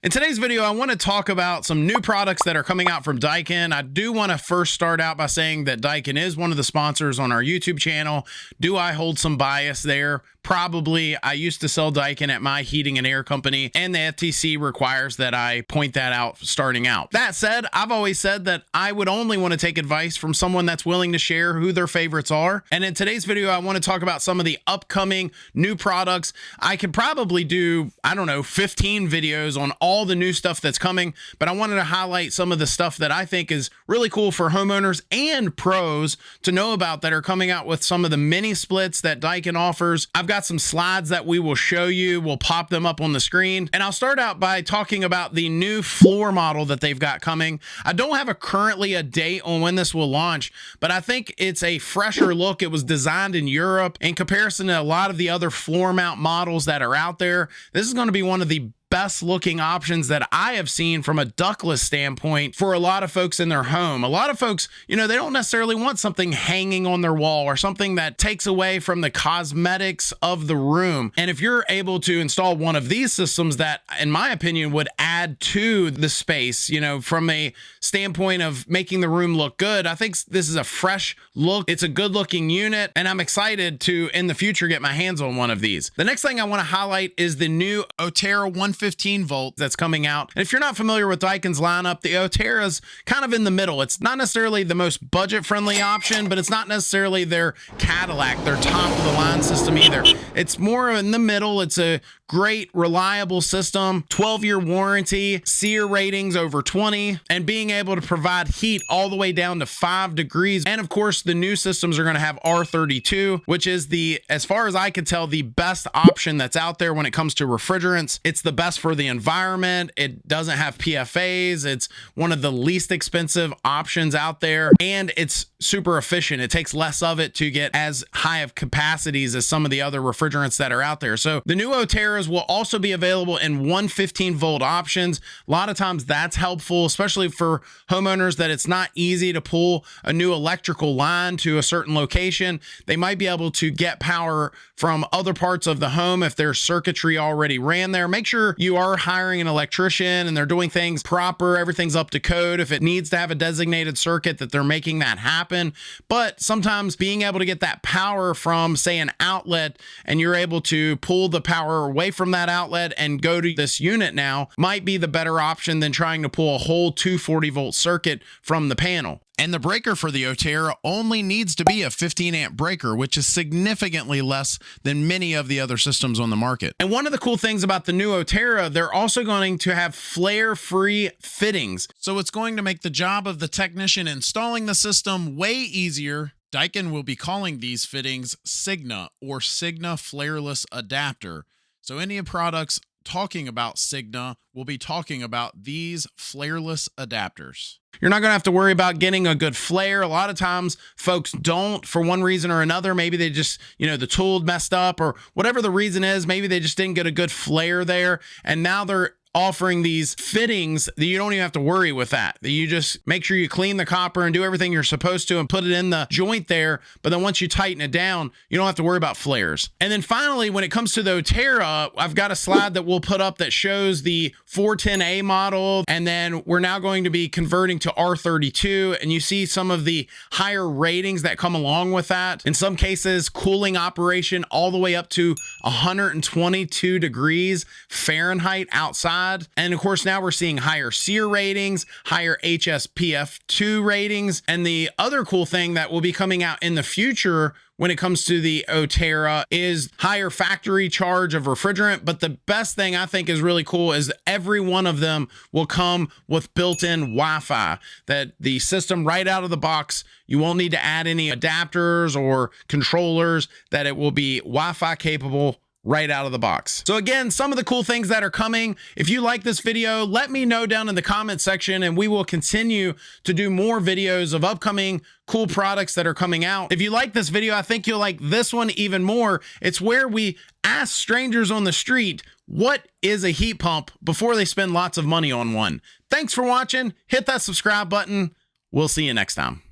In today's video, I want to talk about some new products that are coming out from Daikin. I do want to first start out by saying that Daikin is one of the sponsors on our YouTube channel. Do I hold some bias there? Probably. I used to sell Daikin at my heating and air company, and the FTC requires that I point that out starting out. That said, I've always said that I would only want to take advice from someone that's willing to share who their favorites are. And in today's video, I want to talk about some of the upcoming new products. I could probably do, 15 videos on all the new stuff that's coming, but I wanted to highlight some of the stuff that I think is really cool for homeowners and pros to know about that are coming out with some of the mini splits that Daikin offers. I've got some slides that we will show you. We'll pop them up on the screen. And I'll start out by talking about the new floor model that they've got coming. I don't have currently a date on when this will launch, but I think it's a fresher look. It was designed in Europe. In comparison to a lot of the other floor mount models that are out there, this is going to be one of the best looking options that I have seen from a ductless standpoint for a lot of folks in their home. A lot of folks, they don't necessarily want something hanging on their wall or something that takes away from the cosmetics of the room. And if you're able to install one of these systems that, in my opinion, would add to the space, from a standpoint of making the room look good, I think this is a fresh look. It's a good looking unit, and I'm excited to, in the future, get my hands on one of these. The next thing I want to highlight is the new Otera 115 volt that's coming out. And if you're not familiar with Daikin's lineup, the Otera's kind of in the middle. It's not necessarily the most budget friendly option, but it's not necessarily their Cadillac, their top of the line system either. It's more in the middle. It's a great, reliable system, 12-year warranty, SEER ratings over 20, and being able to provide heat all the way down to 5 degrees. And of course, the new systems are going to have R32, which is as far as I could tell, the best option that's out there when it comes to refrigerants. It's the best for the environment. It doesn't have PFAs. It's one of the least expensive options out there, and it's super efficient. It takes less of it to get as high of capacities as some of the other refrigerants that are out there. So the new Oteras will also be available in 115 volt options. A lot of times that's helpful, especially for homeowners that it's not easy to pull a new electrical line to a certain location. They might be able to get power from other parts of the home if their circuitry already ran there. Make sure you are hiring an electrician and they're doing things proper. Everything's up to code. If it needs to have a designated circuit, that they're making that happen. But sometimes being able to get that power from, say, an outlet, and you're able to pull the power away from that outlet and go to this unit now, might be the better option than trying to pull a whole 240 volt circuit from the panel. And the breaker for the Otera only needs to be a 15 amp breaker, which is significantly less than many of the other systems on the market. And one of the cool things about the new Otera, they're also going to have flare-free fittings. So it's going to make the job of the technician installing the system way easier. Daikin will be calling these fittings Signa, or Signa Flareless Adapter. So any products talking about Signa will be talking about these flareless adapters. You're not going to have to worry about getting a good flare. A lot of times folks don't, for one reason or another. Maybe they just, the tool messed up, or whatever the reason is. Maybe they just didn't get a good flare there, and now they're offering these fittings that you don't even have to worry with that. You just make sure you clean the copper and do everything you're supposed to and put it in the joint there. But then once you tighten it down, you don't have to worry about flares. And then finally, when it comes to the Otera, I've got a slide that we'll put up that shows the 410A model. And then we're now going to be converting to R32. And you see some of the higher ratings that come along with that. In some cases, cooling operation all the way up to 122 degrees Fahrenheit outside. And of course, now we're seeing higher SEER ratings, higher HSPF2 ratings. And the other cool thing that will be coming out in the future when it comes to the Otera is higher factory charge of refrigerant. But the best thing I think is really cool is every one of them will come with built-in Wi-Fi, that the system right out of the box, you won't need to add any adapters or controllers, that it will be Wi-Fi capable right out of the box. So again, some of the cool things that are coming. If you like this video, let me know down in the comment section, and we will continue to do more videos of upcoming cool products that are coming out. If you like this video, I think you'll like this one even more. It's where we ask strangers on the street, what is a heat pump, before they spend lots of money on one. Thanks for watching. Hit that subscribe button. We'll see you next time.